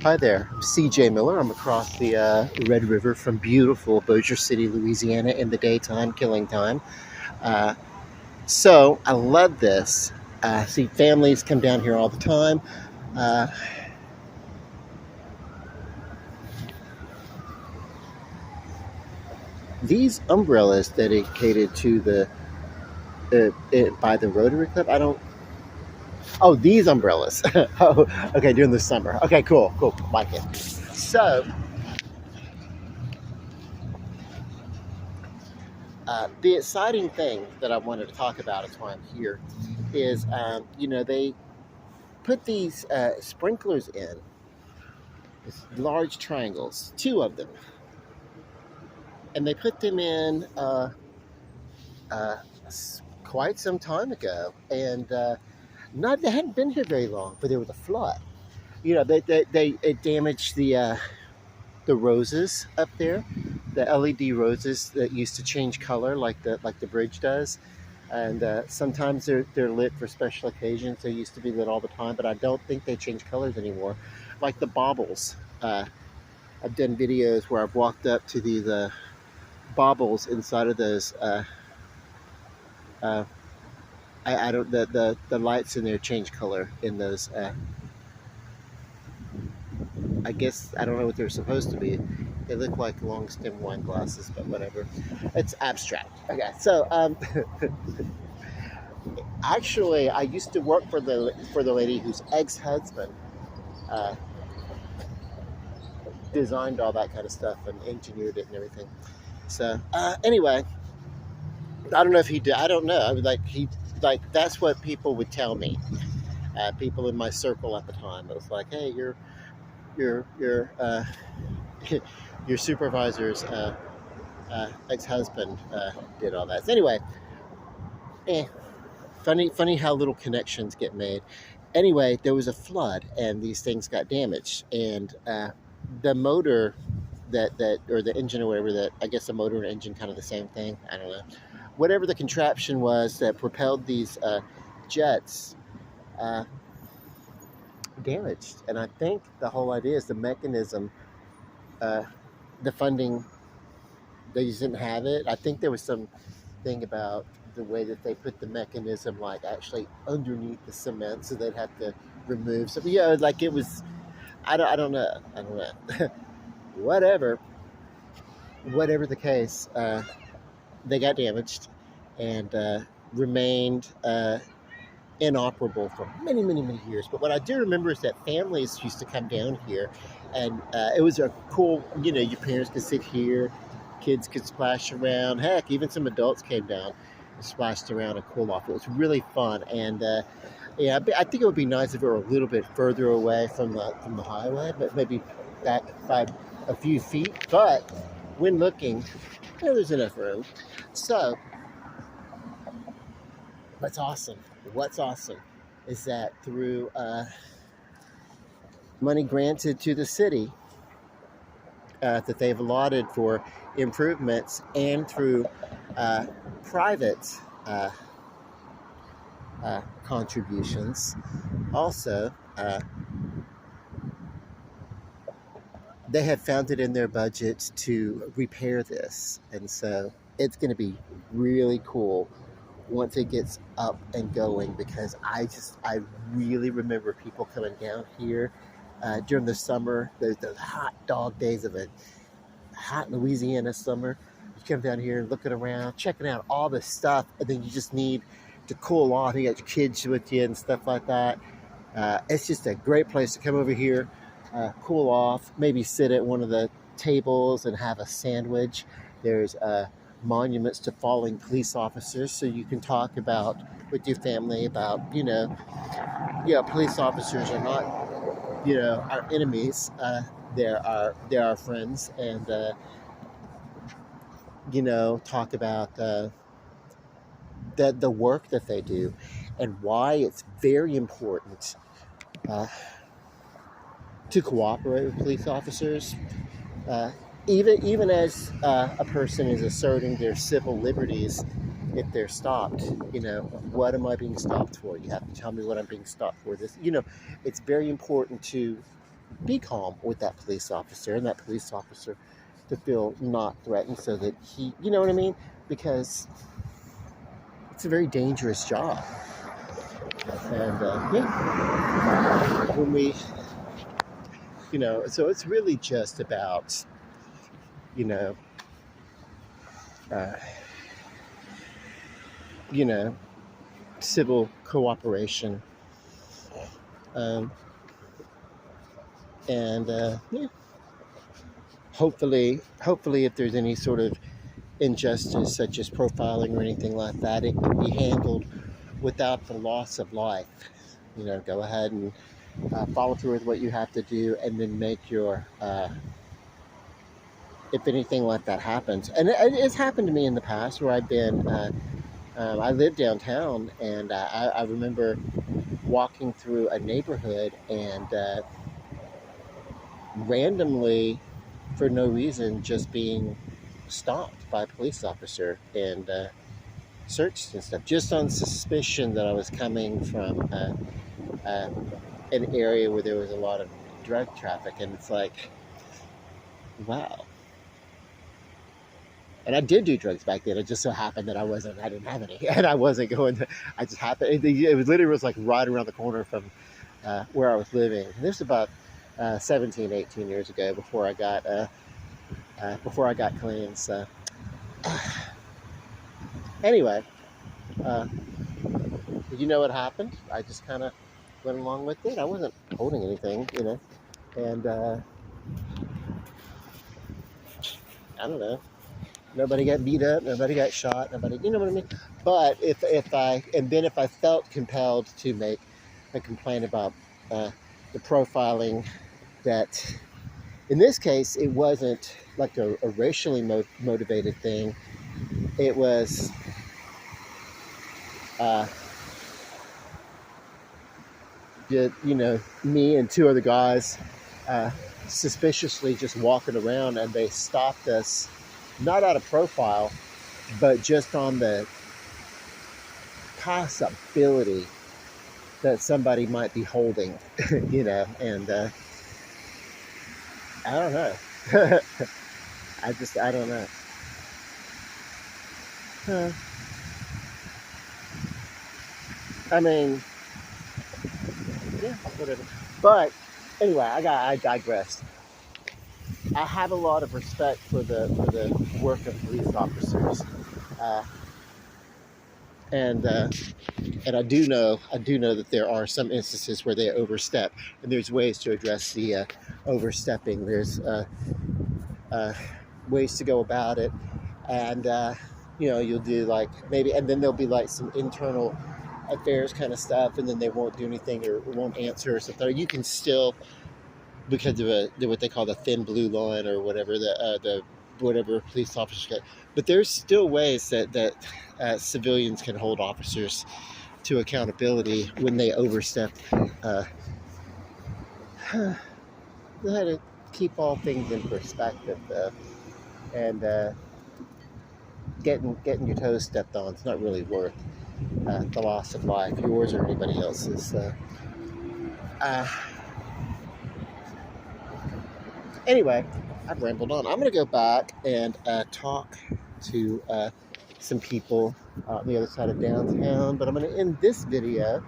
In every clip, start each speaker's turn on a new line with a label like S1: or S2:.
S1: Hi there, I'm CJ Miller. I'm across the Red River from beautiful Bossier City, Louisiana in the daytime, killing time. Uh, so I love this. See families come down here all the time. Uh, these umbrellas dedicated to by the Rotary Club. I don't. Oh, these umbrellas. Oh, okay, during the summer. Okay, cool, like it. So the exciting thing that I wanted to talk about is why I'm here is, they put these sprinklers in, these large triangles, two of them, and they put them in uh, quite some time ago, and not they hadn't been here very long, but there was a flood. They it damaged the roses up there, the LED roses that used to change color like the bridge does. And sometimes they're lit for special occasions. They used to be lit all the time, but I don't think they change colors anymore. Like the baubles, I've done videos where I've walked up to these baubles inside of those. Uh, I don't the lights in there change color in those. I guess I don't know what they're supposed to be. They look like long stem wine glasses, but whatever. It's abstract. Okay, so actually, I used to work for the lady whose ex-husband uh, designed all that kind of stuff and engineered it and everything. So anyway, I don't know if he did. I don't know. I was like that's what people would tell me. People in my circle at the time. It was like, hey, your your supervisor's ex-husband did all that. So anyway, eh, funny how little connections get made. Anyway, there was a flood and these things got damaged, and the motor that or the engine or whatever, that I guess the motor and engine kind of the same thing. I don't know. Whatever the contraption was that propelled these jets uh, damaged, and I think the whole idea is the mechanism, uh, the funding. They just didn't have it. I think there was some thing about the way that they put the mechanism like actually underneath the cement, so they'd have to remove some. Yeah, like it was. I don't know. I don't know. Whatever. Whatever the case, they got damaged and remained inoperable for many years. But what I do remember is that families used to come down here, and it was a cool. Your parents could sit here, kids could splash around. Heck, even some adults came down and splashed around and cool off. It was really fun, and yeah, I think it would be nice if it were a little bit further away from the highway, but maybe back by a few feet. But when looking, there's enough room. So what's awesome? What's awesome is that through money granted to the city that they've allotted for improvements, and through uh, private uh, contributions, also they have found it in their budget to repair this, and so it's going to be really cool once it gets up and going, because I really remember people coming down here during the summer. There's those hot dog days of a hot Louisiana summer. You come down here looking around, checking out all this stuff, and then you just need to cool off. You got your kids with you and stuff like that. It's just a great place to come over here, cool off, maybe sit at one of the tables and have a sandwich. There's monuments to fallen police officers, so you can talk about with your family about, yeah, police officers are not, our enemies. They're our friends, and talk about the work that they do and why it's very important uh, to cooperate with police officers, uh, even as a person is asserting their civil liberties. If they're stopped, what am I being stopped for? You have to tell me what I'm being stopped for. It's very important to be calm with that police officer, and that police officer to feel not threatened, so that he, you know what I mean? Because it's a very dangerous job. And yeah, when we, so it's really just about, you know, uh, you know, civil cooperation, um, and yeah, hopefully, if there's any sort of injustice such as profiling or anything like that, it can be handled without the loss of life. Go ahead and follow through with what you have to do, and then make your if anything like that happens. And it's happened to me in the past where I've been I live downtown, and I remember walking through a neighborhood, and randomly, for no reason, just being stopped by a police officer and searched and stuff, just on suspicion that I was coming from an area where there was a lot of drug traffic. And it's like, wow. And I did do drugs back then. It just so happened that I didn't have any, and I wasn't going to. I just happened. It was literally like right around the corner from where I was living. And this was about 17, 18 years ago, before I got clean. So anyway, what happened? I just kind of went along with it. I wasn't holding anything, and I don't know. Nobody got beat up. Nobody got shot. Nobody, you know what I mean? But if I felt compelled to make a complaint about the profiling, that in this case it wasn't like a racially motivated thing. It was me and two other guys suspiciously just walking around, and they stopped us, not out of profile, but just on the possibility that somebody might be holding, and I don't know. I don't know. I mean, yeah, whatever. But anyway, I digressed. I have a lot of respect for the work of police officers, and I do know that there are some instances where they overstep, and there's ways to address the overstepping. There's ways to go about it, and you'll do like maybe, and then there'll be like some internal affairs kind of stuff, and then they won't do anything or won't answer or something. You can still, because of what they call the thin blue line or whatever, the whatever police officers get. But there's still ways that civilians can hold officers to accountability when they overstep. They had to keep all things in perspective, though, and getting your toes stepped on is not really worth the loss of life, yours or anybody else's. Anyway, I've rambled on. I'm going to go back and talk to some people on the other side of downtown, but I'm going to end this video.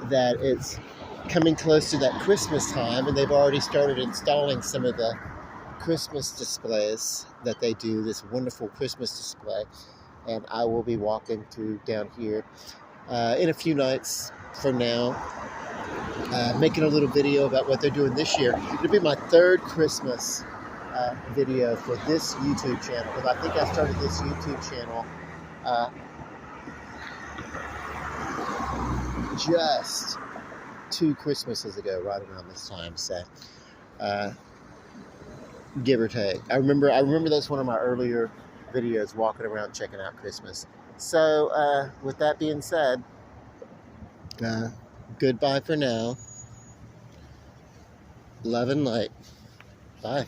S1: That it's coming close to that Christmas time, and they've already started installing some of the Christmas displays that they do, this wonderful Christmas display, and I will be walking through down here in a few nights from now, making a little video about what they're doing this year. It'll be my third Christmas video for this YouTube channel, because I think I started this YouTube channel just 2 Christmases ago, right around this time. So give or take. I remember that's one of my earlier videos, walking around checking out Christmas. So with that being said, goodbye for now. Love and light. Bye.